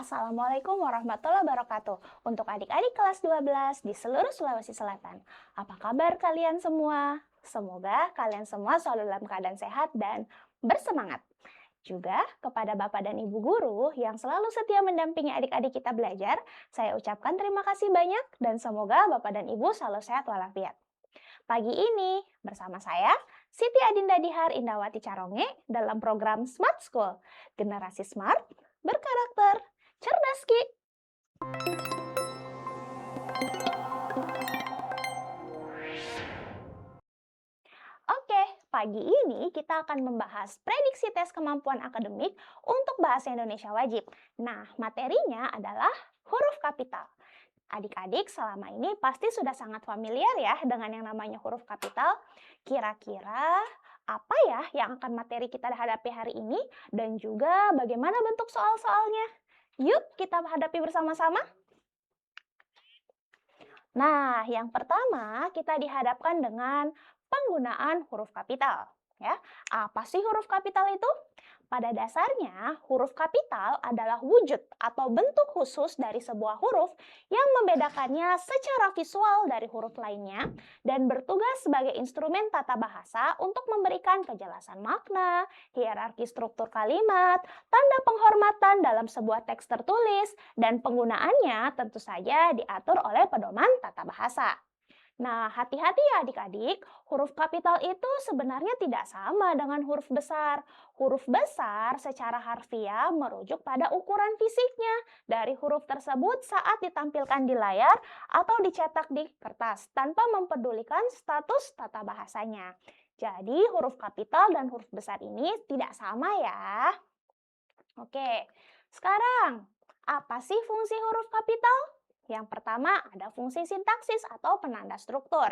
Assalamualaikum warahmatullahi wabarakatuh. Untuk adik-adik kelas 12 di seluruh Sulawesi Selatan. Apa kabar kalian semua? Semoga kalian semua selalu dalam keadaan sehat dan bersemangat. Juga kepada Bapak dan Ibu guru yang selalu setia mendampingi adik-adik kita belajar, saya ucapkan terima kasih banyak dan semoga Bapak dan Ibu selalu sehat walafiat. Pagi ini bersama saya, Siti Adinda Dihar Indawati Caronge dalam program Smart School. Generasi Smart, berkarakter, cerdas Ki. Oke, pagi ini kita akan membahas prediksi tes kemampuan akademik untuk bahasa Indonesia wajib. Nah, materinya adalah huruf kapital. Adik-adik selama ini pasti sudah sangat familiar ya dengan yang namanya huruf kapital. Kira-kira apa ya yang akan materi kita hadapi hari ini dan juga bagaimana bentuk soal-soalnya? Yuk kita hadapi bersama-sama. Nah, yang pertama kita dihadapkan dengan penggunaan huruf kapital. Ya, apa sih huruf kapital itu? Pada dasarnya, huruf kapital adalah wujud atau bentuk khusus dari sebuah huruf yang membedakannya secara visual dari huruf lainnya dan bertugas sebagai instrumen tata bahasa untuk memberikan kejelasan makna, hierarki struktur kalimat, tanda penghormatan dalam sebuah teks tertulis, dan penggunaannya tentu saja diatur oleh pedoman tata bahasa. Nah, hati-hati ya adik-adik, huruf kapital itu sebenarnya tidak sama dengan huruf besar. Huruf besar secara harfiah merujuk pada ukuran fisiknya dari huruf tersebut saat ditampilkan di layar atau dicetak di kertas tanpa mempedulikan status tata bahasanya. Jadi, huruf kapital dan huruf besar ini tidak sama ya. Oke, sekarang apa sih fungsi huruf kapital? Yang pertama ada fungsi sintaksis atau penanda struktur.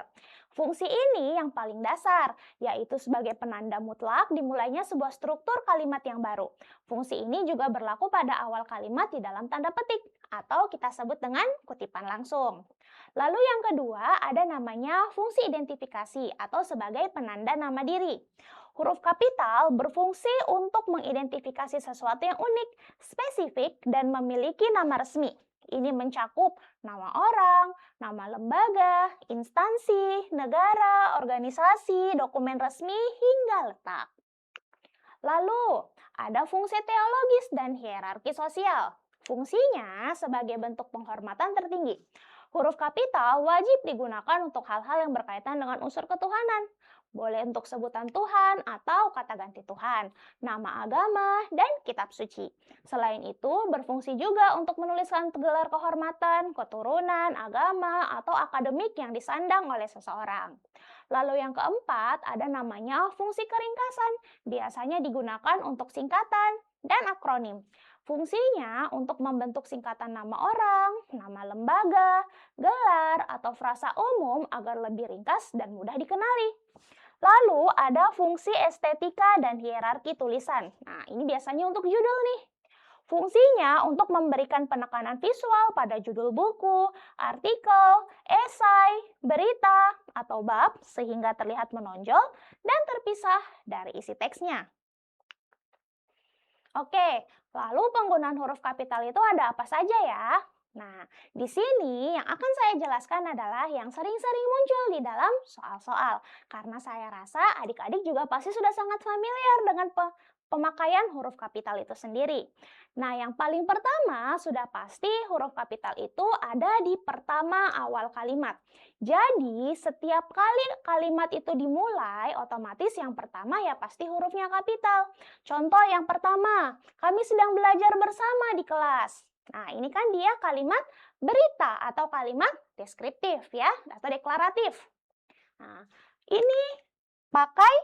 Fungsi ini yang paling dasar, yaitu sebagai penanda mutlak dimulainya sebuah struktur kalimat yang baru. Fungsi ini juga berlaku pada awal kalimat di dalam tanda petik, atau kita sebut dengan kutipan langsung. Lalu yang kedua ada namanya fungsi identifikasi atau sebagai penanda nama diri. Huruf kapital berfungsi untuk mengidentifikasi sesuatu yang unik, spesifik, dan memiliki nama resmi. Ini mencakup nama orang, nama lembaga, instansi, negara, organisasi, dokumen resmi, hingga letak. Lalu, ada fungsi teologis dan hierarki sosial. Fungsinya sebagai bentuk penghormatan tertinggi. Huruf kapital wajib digunakan untuk hal-hal yang berkaitan dengan unsur ketuhanan. Boleh untuk sebutan Tuhan atau kata ganti Tuhan, nama agama, dan kitab suci. Selain itu, berfungsi juga untuk menuliskan gelar kehormatan, keturunan, agama, atau akademik yang disandang oleh seseorang. Lalu yang keempat, ada namanya fungsi keringkasan. Biasanya digunakan untuk singkatan dan akronim. Fungsinya untuk membentuk singkatan nama orang, nama lembaga, gelar, atau frasa umum agar lebih ringkas dan mudah dikenali. Lalu ada fungsi estetika dan hierarki tulisan. Nah, ini biasanya untuk judul nih. Fungsinya untuk memberikan penekanan visual pada judul buku, artikel, esai, berita, atau bab sehingga terlihat menonjol dan terpisah dari isi teksnya. Oke, lalu penggunaan huruf kapital itu ada apa saja ya? Nah, di sini yang akan saya jelaskan adalah yang sering-sering muncul di dalam soal-soal. Karena saya rasa adik-adik juga pasti sudah sangat familiar dengan pemakaian huruf kapital itu sendiri. Nah, yang paling pertama sudah pasti huruf kapital itu ada di pertama awal kalimat. Jadi, setiap kali kalimat itu dimulai, otomatis yang pertama ya pasti hurufnya kapital. Contoh yang pertama, kami sedang belajar bersama di kelas. Nah, ini kan dia kalimat berita atau kalimat deskriptif ya, atau deklaratif. Nah, ini pakai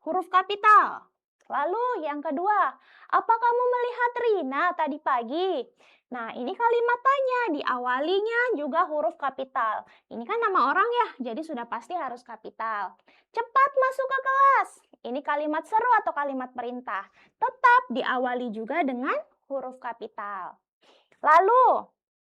huruf kapital. Lalu yang kedua, apa kamu melihat Rina tadi pagi? Nah, ini kalimat tanya, diawalinya juga huruf kapital. Ini kan nama orang ya, jadi sudah pasti harus kapital. Cepat masuk ke kelas. Ini kalimat seru atau kalimat perintah. Tetap diawali juga dengan huruf kapital. Lalu,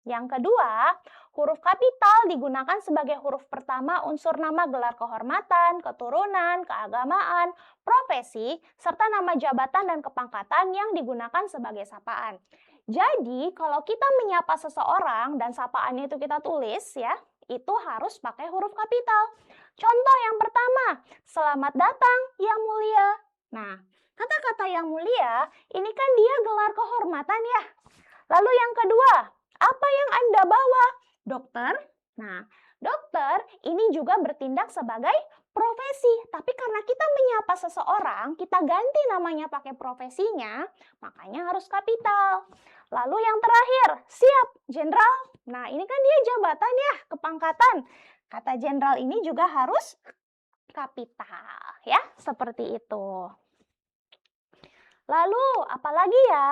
yang kedua, huruf kapital digunakan sebagai huruf pertama unsur nama gelar kehormatan, keturunan, keagamaan, profesi, serta nama jabatan dan kepangkatan yang digunakan sebagai sapaan. Jadi, kalau kita menyapa seseorang dan sapaannya itu kita tulis ya, itu harus pakai huruf kapital. Contoh yang pertama, selamat datang yang mulia. Nah, kata-kata yang mulia ini kan dia gelar kehormatan ya. Lalu yang kedua, apa yang Anda bawa? Dokter. Nah, dokter ini juga bertindak sebagai profesi. Tapi karena kita menyapa seseorang, kita ganti namanya pakai profesinya, makanya harus kapital. Lalu yang terakhir, siap, jenderal. Nah, ini kan dia jabatan ya, kepangkatan. Kata jenderal ini juga harus kapital, ya, seperti itu. Lalu, apalagi ya?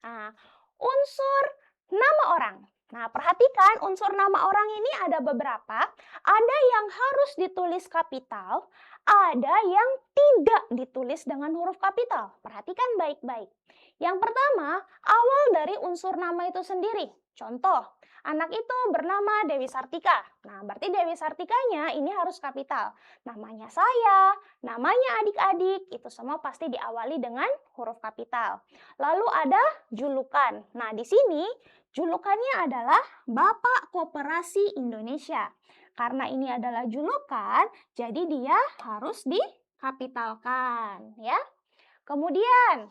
Nah, unsur nama orang. Nah, perhatikan unsur nama orang ini ada beberapa. Ada yang harus ditulis kapital, ada yang tidak ditulis dengan huruf kapital. Perhatikan baik-baik. Yang pertama, awal dari unsur nama itu sendiri. Contoh, anak itu bernama Dewi Sartika. Nah, berarti Dewi Sartikanya ini harus kapital. Namanya saya, namanya adik-adik, itu semua pasti diawali dengan huruf kapital. Lalu ada julukan. Nah, di sini julukannya adalah Bapak Koperasi Indonesia. Karena ini adalah julukan, jadi dia harus dikapitalkan, ya. Kemudian,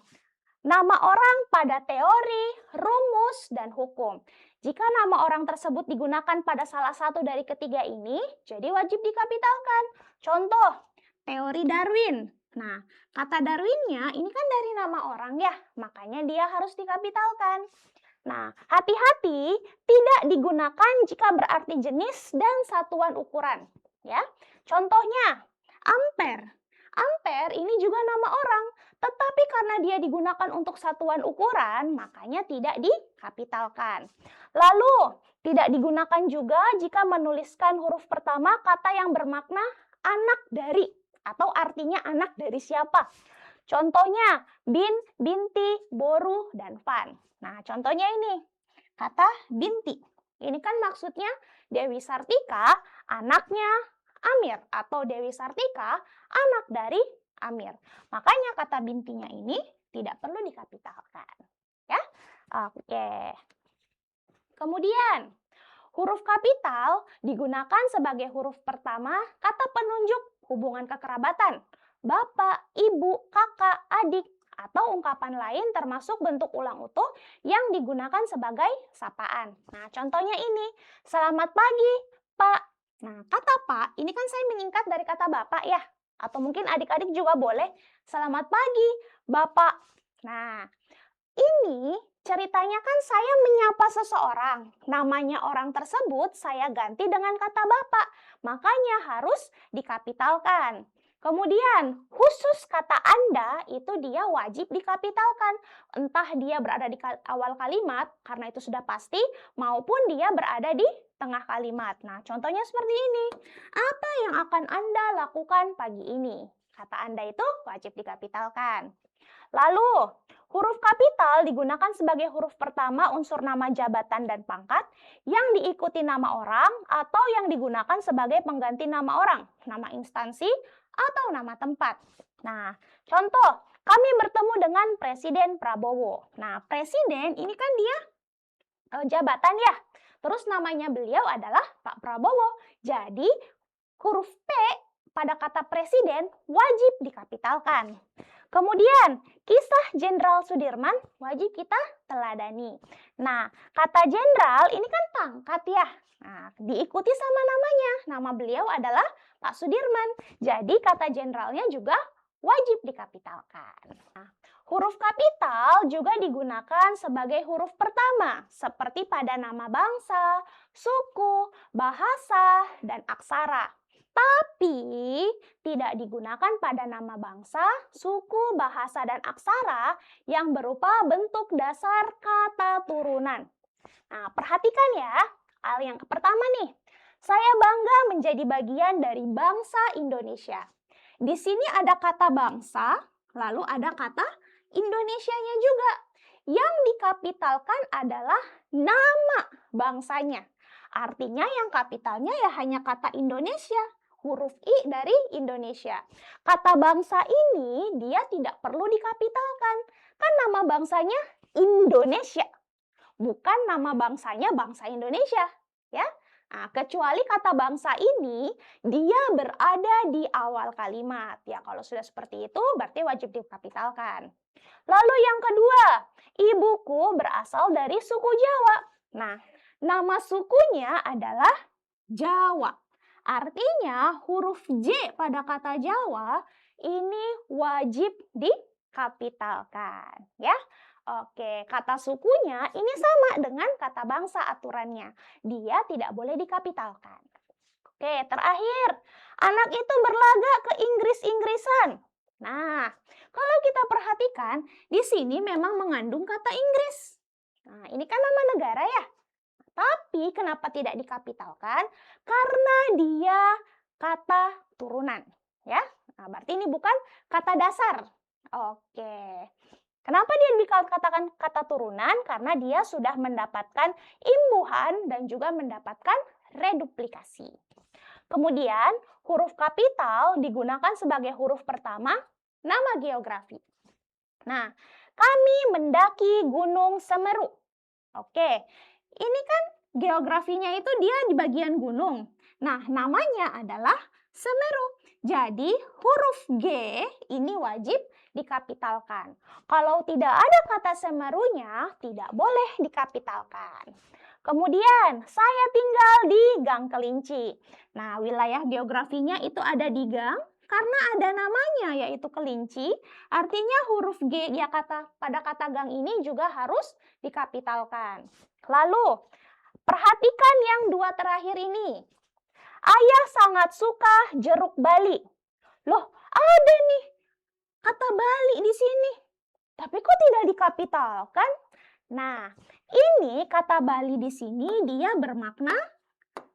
nama orang pada teori, rumus, dan hukum. Jika nama orang tersebut digunakan pada salah satu dari ketiga ini, jadi wajib dikapitalkan. Contoh, teori Darwin. Nah, kata Darwinnya ini kan dari nama orang ya, makanya dia harus dikapitalkan. Nah, hati-hati tidak digunakan jika berarti jenis dan satuan ukuran. Ya, contohnya ampere. Ampere ini juga nama orang, tetapi karena dia digunakan untuk satuan ukuran, makanya tidak dikapitalkan. Lalu, tidak digunakan juga jika menuliskan huruf pertama kata yang bermakna anak dari atau artinya anak dari siapa. Contohnya bin, binti, boru, dan van. Nah, contohnya ini, kata binti. Ini kan maksudnya Dewi Sartika, anaknya Amir, atau Dewi Sartika, anak dari Amir. Makanya kata bintinya ini tidak perlu dikapitalkan. Ya, oke. Kemudian, huruf kapital digunakan sebagai huruf pertama kata penunjuk hubungan kekerabatan. Bapak, ibu, kakak, adik, atau ungkapan lain termasuk bentuk ulang utuh yang digunakan sebagai sapaan. Nah, contohnya ini, selamat pagi, Pak. Nah, kata Pak, ini kan saya menyingkat dari kata Bapak ya. Atau mungkin adik-adik juga boleh, selamat pagi, Bapak. Nah, ini ceritanya kan saya menyapa seseorang. Namanya orang tersebut saya ganti dengan kata Bapak. Makanya harus dikapitalkan. Kemudian, khusus kata Anda itu dia wajib dikapitalkan. Entah dia berada di awal kalimat, karena itu sudah pasti, maupun dia berada di tengah kalimat. Nah, contohnya seperti ini. Apa yang akan Anda lakukan pagi ini? Kata Anda itu wajib dikapitalkan. Lalu, huruf kapital digunakan sebagai huruf pertama unsur nama jabatan dan pangkat yang diikuti nama orang atau yang digunakan sebagai pengganti nama orang, nama instansi, atau nama tempat. Nah, contoh, kami bertemu dengan Presiden Prabowo. Nah, Presiden ini kan dia jabatan ya. Terus namanya beliau adalah Pak Prabowo. Jadi, huruf P pada kata Presiden wajib dikapitalkan. Kemudian, kisah Jenderal Sudirman wajib kita teladani. Nah, kata jenderal ini kan pangkat ya. Nah, diikuti sama namanya. Nama beliau adalah Pak Sudirman. Jadi, kata jenderalnya juga wajib dikapitalkan. Nah, huruf kapital juga digunakan sebagai huruf pertama, seperti pada nama bangsa, suku, bahasa, dan aksara. Tapi tidak digunakan pada nama bangsa, suku, bahasa, dan aksara yang berupa bentuk dasar kata turunan. Nah, perhatikan ya, hal yang pertama nih. Saya bangga menjadi bagian dari bangsa Indonesia. Di sini ada kata bangsa, lalu ada kata Indonesianya juga. Yang dikapitalkan adalah nama bangsanya. Artinya yang kapitalnya ya hanya kata Indonesia, huruf I dari Indonesia. Kata bangsa ini dia tidak perlu dikapitalkan, kan nama bangsanya Indonesia. Bukan nama bangsanya bangsa Indonesia, ya. Nah, kecuali kata bangsa ini dia berada di awal kalimat. Ya, kalau sudah seperti itu berarti wajib dikapitalkan. Lalu yang kedua, ibuku berasal dari suku Jawa. Nah, nama sukunya adalah Jawa. Artinya huruf J pada kata Jawa ini wajib dikapitalkan, ya. Oke, kata sukunya ini sama dengan kata bangsa aturannya. Dia tidak boleh dikapitalkan. Oke, terakhir, anak itu berlaga ke Inggris-Inggrisan. Nah, kalau kita perhatikan, di sini memang mengandung kata Inggris. Nah, ini kan nama negara ya. Tapi kenapa tidak dikapitalkan? Karena dia kata turunan, ya. Nah, berarti ini bukan kata dasar. Oke. Kenapa dia dikatakan kata turunan? Karena dia sudah mendapatkan imbuhan dan juga mendapatkan reduplikasi. Kemudian, huruf kapital digunakan sebagai huruf pertama nama geografi. Nah, kami mendaki Gunung Semeru. Oke, ini kan geografinya itu dia di bagian gunung. Nah, namanya adalah Semeru. Jadi, huruf G ini wajib dikapitalkan. Kalau tidak ada kata Semerunya, tidak boleh dikapitalkan. Kemudian, saya tinggal di Gang Kelinci. Nah, wilayah geografinya itu ada di gang karena ada namanya yaitu Kelinci. Artinya huruf G ya pada kata gang ini juga harus dikapitalkan. Lalu, perhatikan yang dua terakhir ini. Ayah sangat suka jeruk Bali. Loh, ada nih kata Bali di sini. Tapi kok tidak dikapitalkan? Nah, ini kata Bali di sini dia bermakna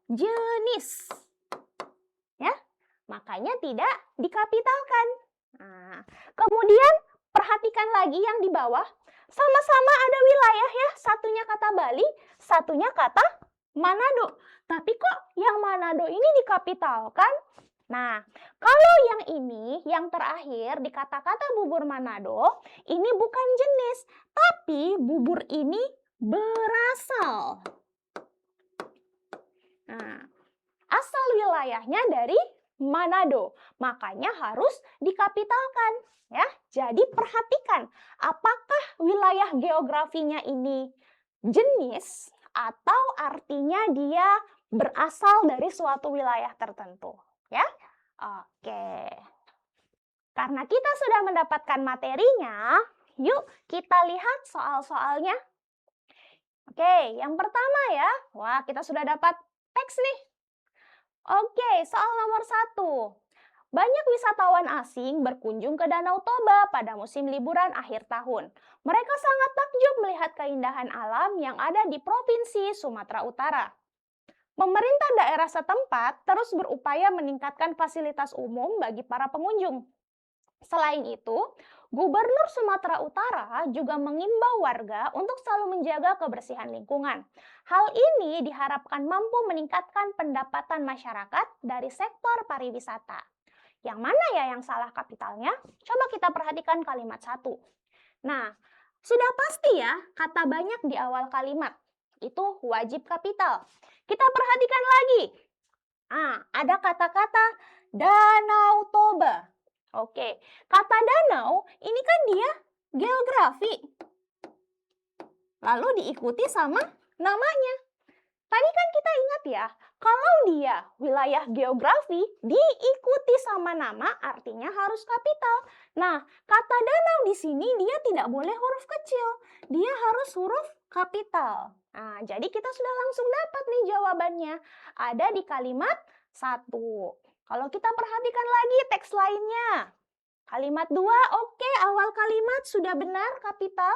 jenis. Ya, makanya tidak dikapitalkan. Nah, kemudian perhatikan lagi yang di bawah. Sama-sama ada wilayah ya, satunya kata Bali, satunya kata Manado. Tapi kok yang Manado ini dikapitalkan? Nah, kalau yang ini, yang terakhir di kata-kata bubur Manado, ini bukan jenis, tapi bubur ini berasal. Nah, asal wilayahnya dari Manado, makanya harus dikapitalkan. Ya, jadi perhatikan apakah wilayah geografinya ini jenis atau artinya dia berasal dari suatu wilayah tertentu. Ya, oke. Karena kita sudah mendapatkan materinya, yuk kita lihat soal-soalnya. Oke, yang pertama ya, wah kita sudah dapat teks nih. Oke, soal nomor 1. Banyak wisatawan asing berkunjung ke Danau Toba pada musim liburan akhir tahun. Mereka sangat takjub melihat keindahan alam yang ada di Provinsi Sumatera Utara. Pemerintah daerah setempat terus berupaya meningkatkan fasilitas umum bagi para pengunjung. Selain itu, Gubernur Sumatera Utara juga mengimbau warga untuk selalu menjaga kebersihan lingkungan. Hal ini diharapkan mampu meningkatkan pendapatan masyarakat dari sektor pariwisata. Yang mana ya yang salah kapitalnya? Coba kita perhatikan kalimat 1. Nah, sudah pasti ya kata banyak di awal kalimat. Itu wajib kapital. Kita perhatikan lagi. Ada kata-kata Danau Toba. Oke, kata danau ini kan dia geografi. Lalu diikuti sama namanya. Tadi kan kita ingat ya, kalau dia wilayah geografi diikuti sama nama artinya harus kapital. Nah, kata danau di sini dia tidak boleh huruf kecil, dia harus huruf kapital. Nah, jadi kita sudah langsung dapat nih jawabannya. Ada di kalimat 1. Kalau kita perhatikan lagi teks lainnya. Kalimat 2, oke, awal kalimat sudah benar kapital.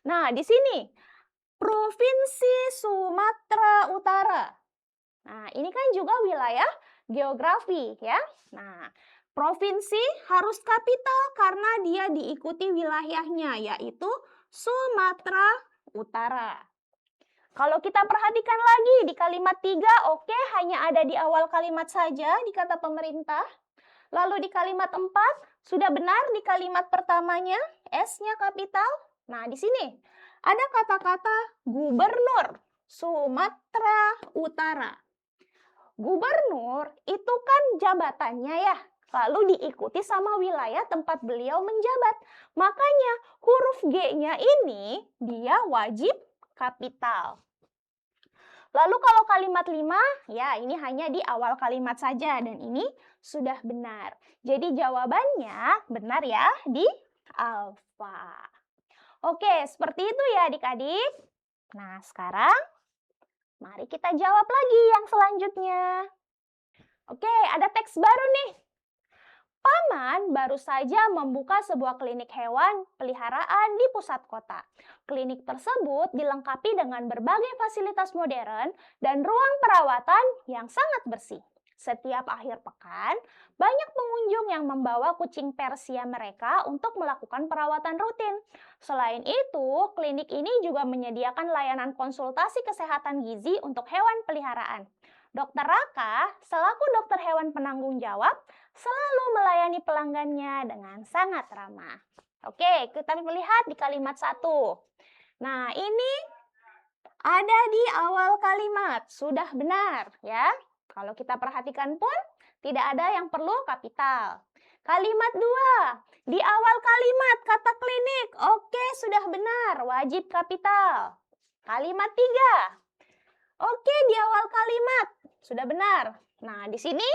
Nah, di sini Provinsi Sumatera Utara. Nah, ini kan juga wilayah geografi ya. Nah, provinsi harus kapital karena dia diikuti wilayahnya yaitu Sumatera Utara. Kalau kita perhatikan lagi di kalimat 3, oke, hanya ada di awal kalimat saja di kata pemerintah. Lalu di kalimat 4, sudah benar di kalimat pertamanya, S-nya kapital. Nah, di sini Ada kata-kata gubernur Sumatera Utara. Gubernur itu kan jabatannya ya, lalu diikuti sama wilayah tempat beliau menjabat. Makanya huruf G-nya ini dia wajib kapital. Lalu kalau kalimat 5, ya ini hanya di awal kalimat saja dan ini sudah benar. Jadi jawabannya benar ya di alfa. Oke, seperti itu ya adik-adik. Nah, sekarang mari kita jawab lagi yang selanjutnya. Oke, ada teks baru nih. Paman baru saja membuka sebuah klinik hewan peliharaan di pusat kota. Klinik tersebut dilengkapi dengan berbagai fasilitas modern dan ruang perawatan yang sangat bersih. Setiap akhir pekan, banyak pengunjung yang membawa kucing Persia mereka untuk melakukan perawatan rutin. Selain itu, klinik ini juga menyediakan layanan konsultasi kesehatan gizi untuk hewan peliharaan. Dokter Raka, selaku dokter hewan penanggung jawab, selalu melayani pelanggannya dengan sangat ramah. Oke, kita lihat di kalimat 1. Nah, ini ada di awal kalimat, sudah benar ya. Kalau kita perhatikan pun tidak ada yang perlu kapital. Kalimat 2, di awal kalimat kata klinik, oke sudah benar, wajib kapital. Kalimat 3, oke di awal kalimat, sudah benar. Nah, di sini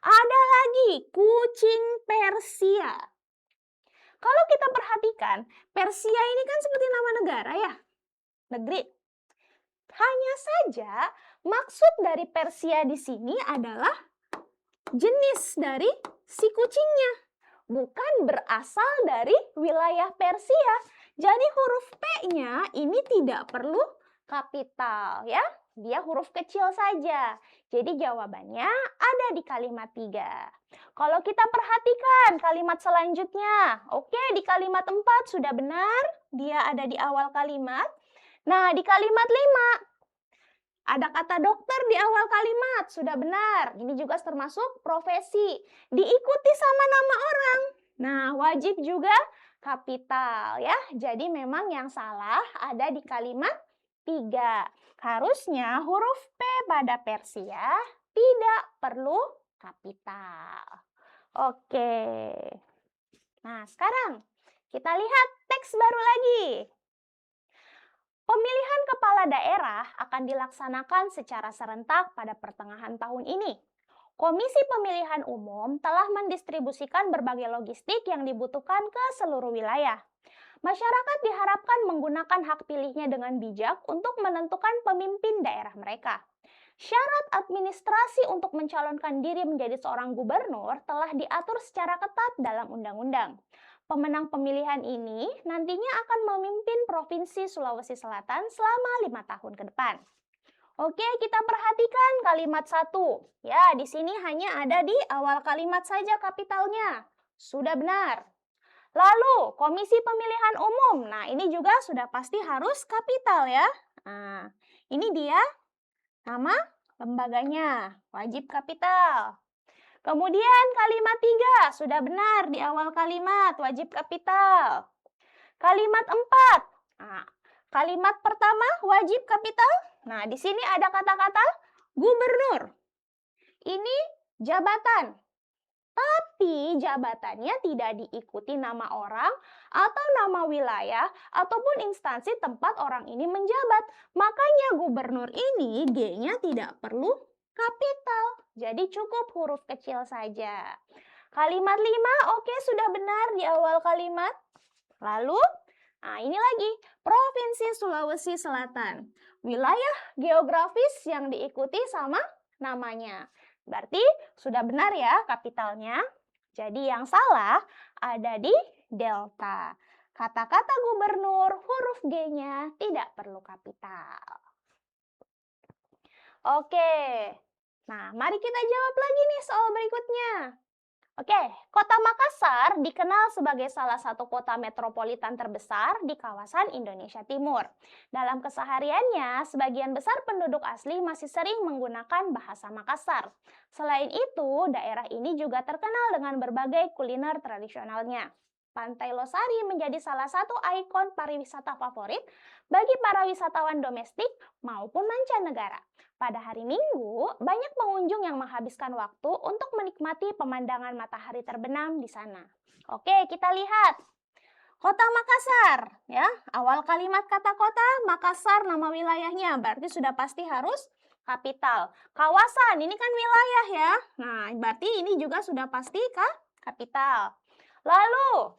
ada lagi kucing Persia. Kalau kita perhatikan, Persia ini kan seperti nama negara ya, negeri. Hanya saja maksud dari Persia di sini adalah jenis dari si kucingnya, bukan berasal dari wilayah Persia. Jadi huruf P-nya ini tidak perlu kapital ya, dia huruf kecil saja. Jadi jawabannya ada di kalimat 3. Kalau kita perhatikan kalimat selanjutnya, oke di kalimat 4 sudah benar, dia ada di awal kalimat. Nah di kalimat 5, ada kata dokter di awal kalimat, sudah benar. Ini juga termasuk profesi, diikuti sama nama orang. Nah wajib juga kapital ya, jadi memang yang salah ada di kalimat 3. Harusnya huruf P pada Persia tidak perlu kapital. Oke. Nah, sekarang kita lihat teks baru lagi. Pemilihan kepala daerah akan dilaksanakan secara serentak pada pertengahan tahun ini. Komisi Pemilihan Umum telah mendistribusikan berbagai logistik yang dibutuhkan ke seluruh wilayah. Masyarakat diharapkan menggunakan hak pilihnya dengan bijak untuk menentukan pemimpin daerah mereka. Syarat administrasi untuk mencalonkan diri menjadi seorang gubernur telah diatur secara ketat dalam undang-undang. Pemenang pemilihan ini nantinya akan memimpin Provinsi Sulawesi Selatan selama 5 tahun ke depan. Oke, kita perhatikan kalimat 1. Ya, di sini hanya ada di awal kalimat saja kapitalnya. Sudah benar. Lalu, Komisi Pemilihan Umum. Nah, ini juga sudah pasti harus kapital ya. Nah, ini dia nama lembaganya, wajib kapital. Kemudian kalimat 3, sudah benar di awal kalimat, wajib kapital. Kalimat 4, nah, kalimat pertama wajib kapital. Nah, di sini ada kata-kata gubernur. Ini jabatan. Tapi jabatannya tidak diikuti nama orang atau nama wilayah ataupun instansi tempat orang ini menjabat. Makanya gubernur ini G-nya tidak perlu kapital. Jadi cukup huruf kecil saja. Kalimat 5, oke sudah benar di awal kalimat. Lalu, nah ini lagi, Provinsi Sulawesi Selatan. Wilayah geografis yang diikuti sama namanya. Berarti sudah benar ya kapitalnya. Jadi yang salah ada di delta. Kata-kata gubernur huruf G-nya tidak perlu kapital. Oke. Nah, mari kita jawab lagi nih soal berikutnya. Oke, Kota Makassar dikenal sebagai salah satu kota metropolitan terbesar di kawasan Indonesia Timur. Dalam kesehariannya, sebagian besar penduduk asli masih sering menggunakan bahasa Makassar. Selain itu, daerah ini juga terkenal dengan berbagai kuliner tradisionalnya. Pantai Losari menjadi salah satu ikon pariwisata favorit bagi para wisatawan domestik maupun mancanegara. Pada hari Minggu, banyak pengunjung yang menghabiskan waktu untuk menikmati pemandangan matahari terbenam di sana. Oke, kita lihat. Kota Makassar, ya. Awal kalimat kata kota, Makassar nama wilayahnya, berarti sudah pasti harus kapital. Kawasan, ini kan wilayah ya. Nah, berarti ini juga sudah pasti kapital. Lalu,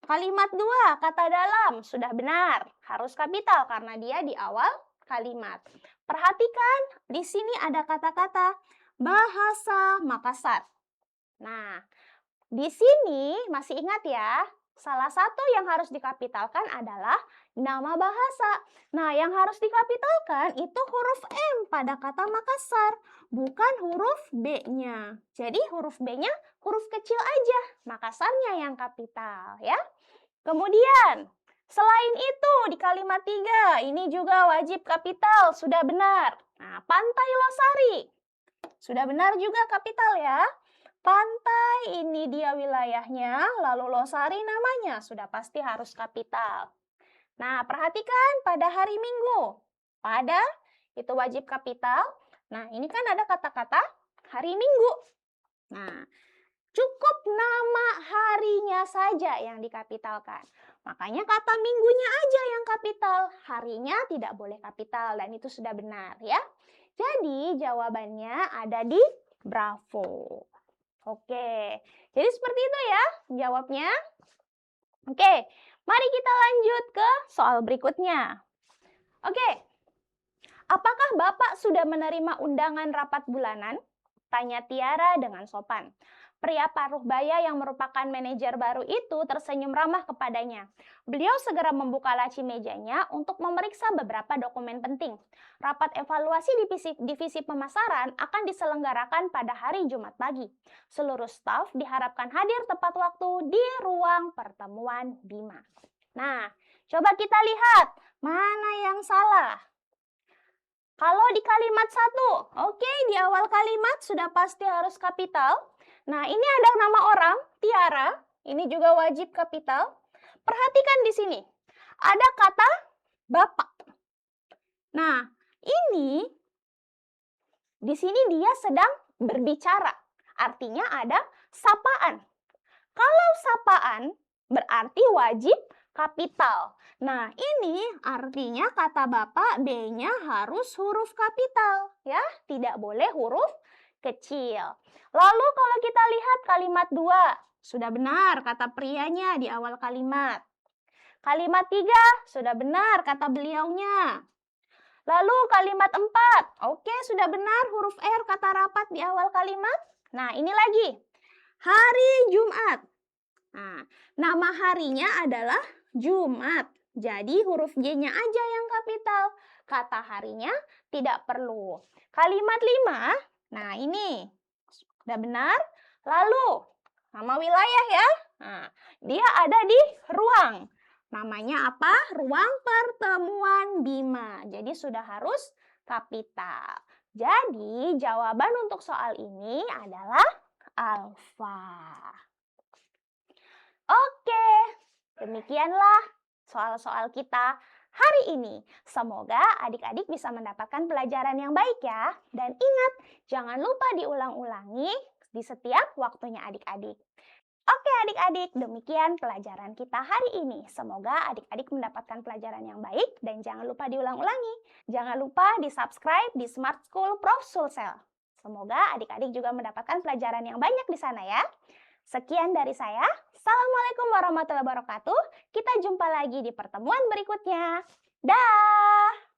kalimat 2, kata dalam, sudah benar, harus kapital karena dia di awal kalimat. Perhatikan, di sini ada kata-kata bahasa Makassar. Nah, di sini masih ingat ya, salah satu yang harus dikapitalkan adalah nama bahasa. Nah, yang harus dikapitalkan itu huruf M pada kata Makassar, bukan huruf B-nya. Jadi huruf B-nya huruf kecil aja, Makassarnya yang kapital ya. Kemudian, selain itu di kalimat 3, ini juga wajib kapital, sudah benar. Nah, Pantai Losari, sudah benar juga kapital ya. Pantai ini dia wilayahnya, lalu Losari namanya, sudah pasti harus kapital. Nah, perhatikan pada hari Minggu. Pada itu wajib kapital. Nah, ini kan ada kata-kata hari Minggu. Nah, cukup nama harinya saja yang dikapitalkan. Makanya kata minggunya aja yang kapital, harinya tidak boleh kapital dan itu sudah benar ya. Jadi jawabannya ada di Bravo. Oke, jadi seperti itu ya jawabnya. Oke, mari kita lanjut ke soal berikutnya. Oke, apakah Bapak sudah menerima undangan rapat bulanan? Tanya Tiara dengan sopan. Pria paruh baya yang merupakan manajer baru itu tersenyum ramah kepadanya. Beliau segera membuka laci mejanya untuk memeriksa beberapa dokumen penting. Rapat evaluasi divisi pemasaran akan diselenggarakan pada hari Jumat pagi. Seluruh staf diharapkan hadir tepat waktu di ruang pertemuan Bima. Nah, coba kita lihat mana yang salah. Kalau di kalimat 1, oke, di awal kalimat sudah pasti harus kapital. Nah, ini ada nama orang, Tiara. Ini juga wajib kapital. Perhatikan di sini. Ada kata Bapak. Nah, ini di sini dia sedang berbicara. Artinya ada sapaan. Kalau sapaan berarti wajib kapital. Nah, ini artinya kata Bapak B-nya harus huruf kapital, ya. Tidak boleh huruf kecil. Lalu kalau kita lihat kalimat 2, sudah benar kata prianya di awal kalimat. Kalimat 3, sudah benar kata beliaunya. Lalu kalimat 4, oke, sudah benar huruf R kata rapat di awal kalimat. Nah, ini lagi. Hari Jumat. Nah, nama harinya adalah Jumat. Jadi huruf J-nya aja yang kapital. Kata harinya tidak perlu. Kalimat 5, nah ini sudah benar. Lalu nama wilayah ya. Nah, dia ada di ruang. Namanya apa? Ruang pertemuan Bima. Jadi sudah harus kapital. Jadi jawaban untuk soal ini adalah alfa. Oke, demikianlah soal-soal kita hari ini. Semoga adik-adik bisa mendapatkan pelajaran yang baik ya. Dan ingat, jangan lupa diulang-ulangi di setiap waktunya adik-adik. Oke adik-adik, demikian pelajaran kita hari ini. Semoga adik-adik mendapatkan pelajaran yang baik dan jangan lupa diulang-ulangi. Jangan lupa di-subscribe di Smart School Prof. Sulsel. Semoga adik-adik juga mendapatkan pelajaran yang banyak di sana ya. Sekian dari saya. Assalamualaikum warahmatullahi wabarakatuh. Kita jumpa lagi di pertemuan berikutnya. Dah!